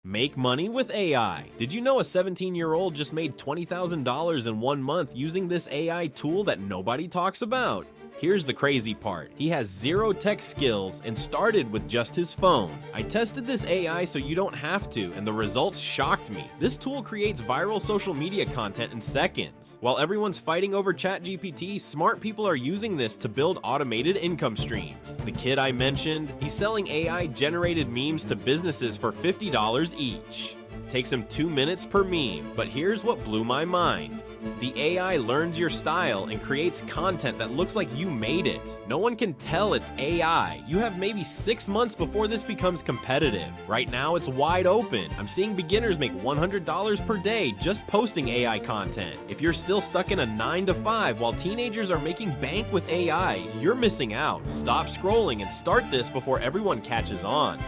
Make money with AI. Did you know a 17-year-old just made $20,000 in 1 month using this AI tool that nobody talks about? Here's the crazy part. He has zero tech skills and started with just his phone. I tested this AI so you don't have to, and the results shocked me. This tool creates viral social media content in seconds. While everyone's fighting over ChatGPT, smart people are using this to build automated income streams. The kid I mentioned, he's selling AI-generated memes to businesses for $50 each. Takes him 2 minutes per meme, but here's what blew my mind. The AI learns your style and creates content that looks like you made it. No one can tell it's AI. You have maybe 6 months before this becomes competitive. Right now, it's wide open. I'm seeing beginners make $100 per day just posting AI content. If you're still stuck in a 9 to 5 while teenagers are making bank with AI, you're missing out. Stop scrolling and start this before everyone catches on.